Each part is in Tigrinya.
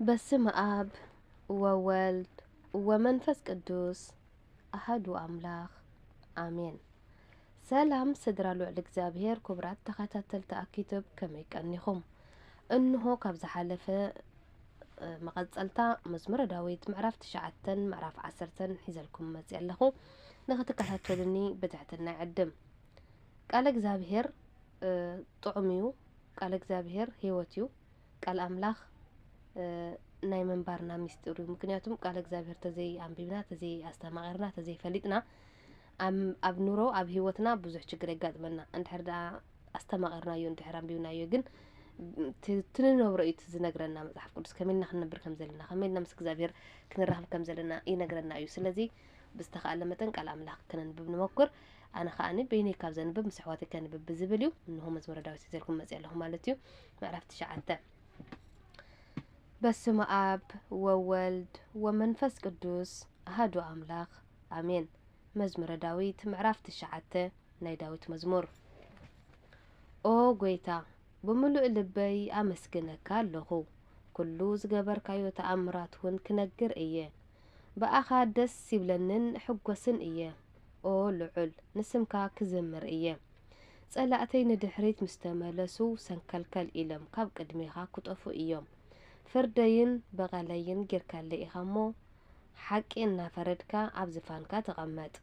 በስመ አብ ወወልድ ወመንፈስ ቅዱስ አሐዱ አምላክ አሜን። ሰላም ስድራ ልዑል እግዚአብሔር ክቡራት ተኸታተልቲ አኪትብ ከመይ ቀኒኹም? እንሆ ካብ ዝሓለፈ መቐፀልታ መዝሙረ ዳዊት ምዕራፍ 9 ምዕራፍ 10 ሒዘልኩም መፅእ ኣለኹ። ንኽትከታተሉኒ ብትሕትና ይዕድም። ቃል እግዚአብሔር ጥዑም እዩ። ቃል እግዚአብሔር ህይወት እዩ። ቃል አምላኽ ናይ መንባርና ሚስጢር እዩ። ምክንያቱም ቃል እግዚአብሔር ተዘይ አንቢብና ተዘይ አስተማቒርና ተዘይ ፈሊጥና ኣብ ኑሮ ኣብ ህይወትና ብዙሕ ችግር የጋጥመና። እንድሕር ዳ አስተማቒርናዮ እንድሕር አንቢብናዮ ግን ትንነብሮ እዩ ዝነግረና መጽሓፍ ቅዱስ ከመይልና ክንነብር ከም ዘለና ከመይልና ምስ እግዚአብሔር ክንራኸብ ከም ዘለና ይነግረና እዩ። ስለዚ ብዝተኸኣለ መጠን ቃል አምላኽ ክነንብብ ንሞክር። ኣነ ከዓኒ በይነይ ካብ ዘንብብ ምስ ኣሕዋተይ ከንብብ ብዝብል እዩ። እንሆ መዝሙረ ዳዊት ሒዘልኩም መፅእ ኣለኹ ማለት እዩ። ምዕራፍ 9 በስመ አብ ወወልድ ወመንፈስ ቅዱስ አሐዱ አምላክ አሜን። መዝሙረ ዳዊት ምዕራፍ 9 ናይ ዳዊት መዝሙር። ኦ ጎይታ ብምሉእ ልበይ ኣመስግነካ ኣለኹ። ኩሉ ዝገበርካዮ ተኣምራት እውን ክነግር እየ። ብኣኻ ደስ ይብለንን ሕጐስን እየ። ኦ ልዑል ንስምካ ክዝምር እየ። ጸላእተይ ንድሕሪት ምስ ተመለሱ ሰንከልከል ኢሎም ካብ ቅድሜኻ ክጠፉ እዮም። ፍርደይን በቐለይን ጌርካለይ ኢኻ እሞ ሓቂ እናፈረድካ ኣብ ዝፋንካ ተቐመጥ።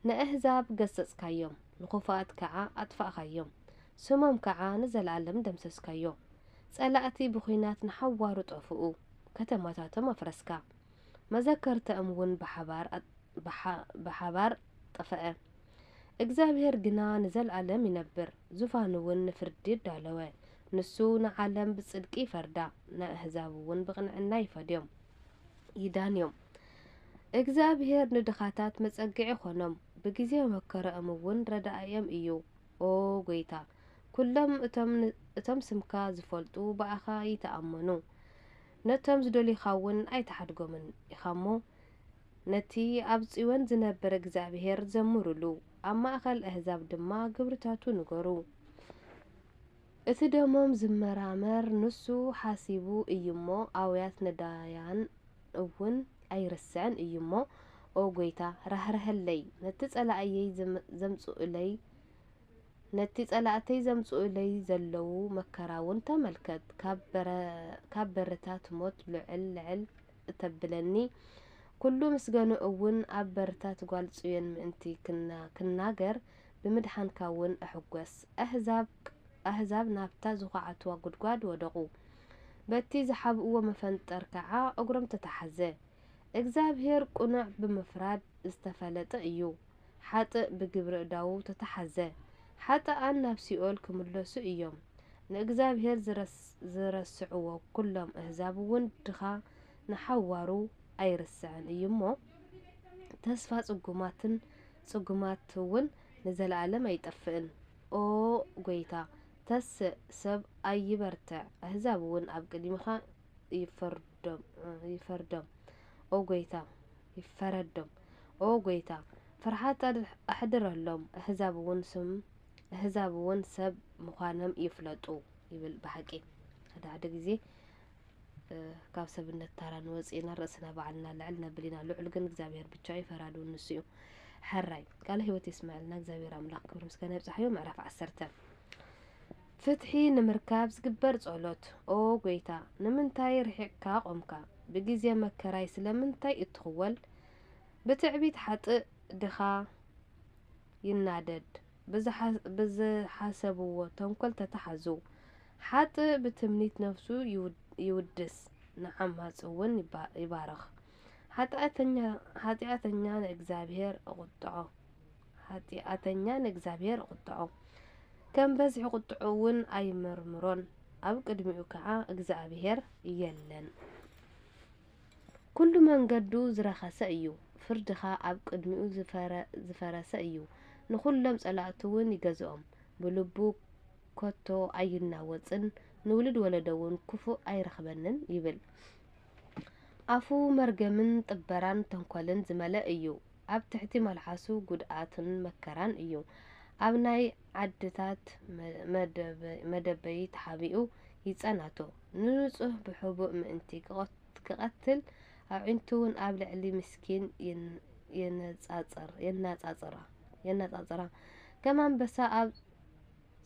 ንኣሕዛብ ገሰጽካዮም ንኹፋት ከዓ ኣጥፋእኻዮም። ስሞም ከዓ ንዘለዓለም ደምሰስካዮ። ጸላእቲ ብኹናት ንሓዋሩ ጠፍኡ ከተማታቶም ኣፍረስካ። መዘከርተኦም እውን ብሓባር ጠፍአ። እግዚአብሔር ግና ንዘለዓለም ይነብር። ዙፋኑ እውን ንፍርዲ ዳለወ። ንሱ ንዓለም ብጽድቂ ይፈርዳ። ንኣሕዛብ እውን ብቕንዕና ይፈድዮም ይዳንዮም። እግዚአብሔር ንድኻታት መጸጊዒ ኾኖም ብጊዜ መከረኦም እውን ረዳእዮም እዩ። ኦ ጎይታ ኩሎም እቶም ስምካ ዝፈልጡ ብኣኻ ይተኣመኑ። ነቶም ዝደልዩኻ እውን ኣይተሓድጎምን ኢኻ እሞ ነቲ ኣብ ጽዮን ዝነበረ እግዚአብሔር ዘምሩሉ ኣብ ማእኸል ኣሕዛብ ድማ ግብርታቱ ንገሩ። እቲ ደሞም ዝመራመር ንሱ ሓሲቡ እዩ እሞ ኣውያት ነዳያን እውን ኣይርስዕን እዩ እሞ ኦ ጎይታ ራህርህለይ ነቲ ጸላእተይ ዘምጽኡለይ ዘለዉ መከራ እውን ተመልከት። ካብ በረታት ሞት ልዕል እተብለኒ ኩሉ ምስገኑ እውን ኣብ በረታት ጓል ጽዮን ምእንቲ ክናገር ብምድሓንካ እውን ኣሕጐስ። ኣሕዛብ ናብታ ዝኹዓትዋ ጉድጓድ ወደቑ። በቲ ዝሓብእዎ መፈንጠር ከዓ እግሮም ተተሓዘ። እግዚአብሔር ቁኑዕ ብምፍራድ ዝተፈለጠ እዩ። ሓጥእ ብግብሪ እዳዉ ተተሓዘ። ሓጥኣን ናብ ሲኦል ክምለሱ እዮም። ንእግዚአብሔር ዝረስዕዎ ኩሎም ኣሕዛብ እውን ድኻ ንሓዋሩ ኣይርስዕን እዩ እሞ ተስፋ ጽጉማት እውን ንዘለዓለም ኣይጠፍእን። ኦ ጎይታ ተስእ ሰብ ኣይበርትዕ። ኣሕዛብ እውን ኣብ ቅድሚኻ ይፈረዶም። ኦ ጎይታ ፍርሃት ኣሕድረሎም። ኣሕዛብ እውን ሰብ ምዃኖም ይፍለጡ ይብል። ብሓቂ ሓደ ግዜ ካብ ሰብነት ታራ ንወፂና ርእስና ባዕልና ልዕል ነብል ኢና። ልዑል ግን እግዚአብሔር ብቻ ይፈራዱ ንሱ እዩ። ሕራይ ቃል ህይወት ይስማዕልና። እግዚአብሔር አምላክ ክብሪ ምስጋና ይብጻሕዮ። ምዕራፍ 10 ፍትሒ ንምርካብ ዝግበር ጸሎት። ኦ ጎይታ ንምንታይ ርሒቕካ ቆምካ? ብጊዜ መከራይ ስለምንታይ እትኽወል? ብትዕቢት ሓጥእ ድኻ ይናደድ። ብዝሓሰብዎ ተንኰል ተተሓዙ። ሓጥእ ብትምኒት ነፍሱ ይውድስ ንዓማጽ እውን ይባርኽ። ኃጢአተኛ ንእግዚአብሔር እቕጥዖ ከም በዝሒ ቁጥዑ እውን ኣይምርምሮን። ኣብ ቅድሚኡ ከዓ እግዚአብሔር የለን። ኩሉ መንገዱ ዝረኸሰ እዩ። ፍርድኻ ኣብ ቅድሚኡ ዝፈረሰ እዩ። ንኹሎም ጸላእቱ እውን ይገዝኦም። ብልቡ ከቶ ኣይናወጽን። ንውልድ ወለዶ እውን ክፉእ ኣይረኽበንን ይብል። ኣፉ መርገምን ጥበራን ተንኰልን ዝመልአ እዩ። ኣብ ትሕቲ መልሓሱ ጉድኣትን መከራን እዩ። ኣብ ናይ ዓድታት መደበይ ተሓቢኡ ይጸናቶ ንንጹህ ብሕቡእ ምእንቲ ክቐትል ኣዒንቱውን ኣብ ልዕሊ ምስኪን የናጻጽራ ከም ኣንበሳ ኣብ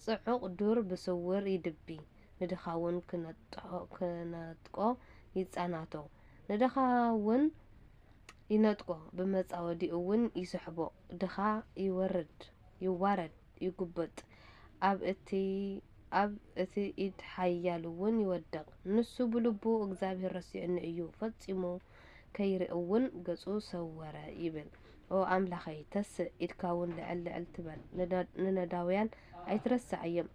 ጽዑቕ ዱር ብስውር ይድቢ ንድኻውን ክነጥቆ ይጸናቶ ንድኻውን ይነጥቆ ብመጻወዲኡ እውን ይስሕቦ ድኻ ይዋረድ ይጉበጥ ኣብ እቲ ኢድ ሓያል እውን ይወድቕ ንሱ ብልቡ እግዚአብሔር ረሲዑኒ እዩ ፈጺሙ ከይርእውን ገጹ ሰወረ ይብል ኦ ኣምላኸይ ተስእ ኢድካውን ልዕል ልዕል ትበል ንነዳውያን ኣይትረሳዕ እዮም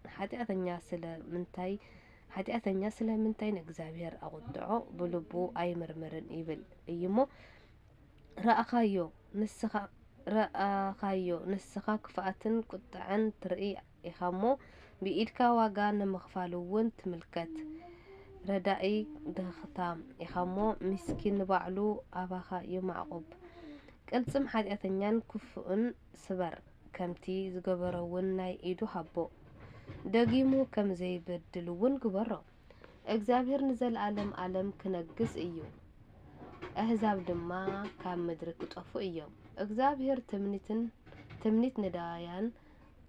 ኃጢአተኛ ስለምንታይ ንእግዚአብሔር ኣቁጥዖ ብልቡ ኣይምርምርን ይብል እዩሞ ረአኻዮ ንስኻ ክፍኣትን ቁጥዐን ትርኢ ኢኻሞ ብኢድካ ዋጋ ንምኽፋልውን ትምልከት ረዳኢ ድኽታም ኢኻሞ ምስኪን ንባዕሉ ኣባኻ ይማዕቁብ ቅልጽም ኃጢአተኛን ክፉእን ስበር ከምቲ ዝገበረውን ናይ ኢዱ ሃቦ ደጊሙ ከም ዘይበድልውን ግበሮ እግዚአብሔር ንዘለዓለም ዓለም ክነግስ እዩ ኣሕዛብ ድማ ካብ ምድሪ ክጠፉ እዮም እግዚአብሔር ትምኒት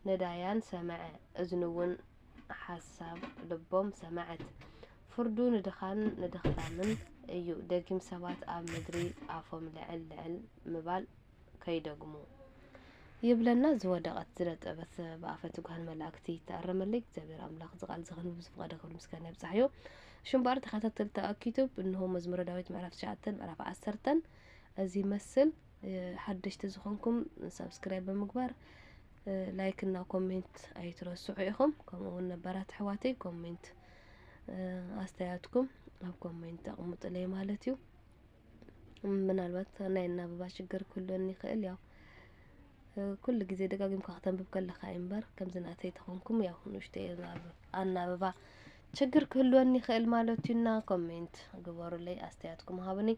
ነዳያን ሰምዐ እዝኑውን ሓሳብ ልቦም ሰማዐት ፍርዱ ንድኽታምን እዩ ደጊም ሰባት ኣብ ምድሪ ኣፎም ልዕል ልዕል ምባል ከይደግሙ ይብለና ዝወደቐት ዝነጠበት ብኣፈት ጓል መላእክቲ ተኣረመለይ እግዚአብሔር ኣምላኽ ዝቃል ዝኽንብ ዝፍቀደ ክብሪ ምስጋና ይብጻሕዮ ሽምባር ተኸታተልቲ ዩቲዩብ እንሆ መዝሙረ ዳዊት ምዕራፍ 9 ምዕራፍ 10 እዚ መስል ሓደሽቲ ዝኾንኩም ሰብስክራይብ ብምግባር ላይክ እና ኮሜንት ኣይትረስዑ ኢኹም ከምኡውን ነባራት ኣሕዋተይ ኮሜንት ኣስተያየትኩም ኣብ ኮሜንት ኣቕምጡለይ ማለት እዩ ምናልባት ናይ እናበባ ችግር ክህልወኒ ይኽእል ያው ኩሉ ግዜ ደጋጊምካ ከተንብብ ከለኻ እምበር ከምዚ ናተይ ተኾንኩም ያው ንሽተይ ኣናበባ ችግር ክህልወኒ ይኽእል ማለት እዩና ኮሜንት ግበሩለይ ኣስተያየትኩም ሃቡኒ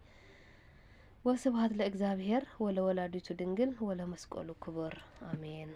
ወስብሐት ለእግዚአብሔር ወለወላዲቱ ድንግል ወለመስቀሉ ክቡር አሜን።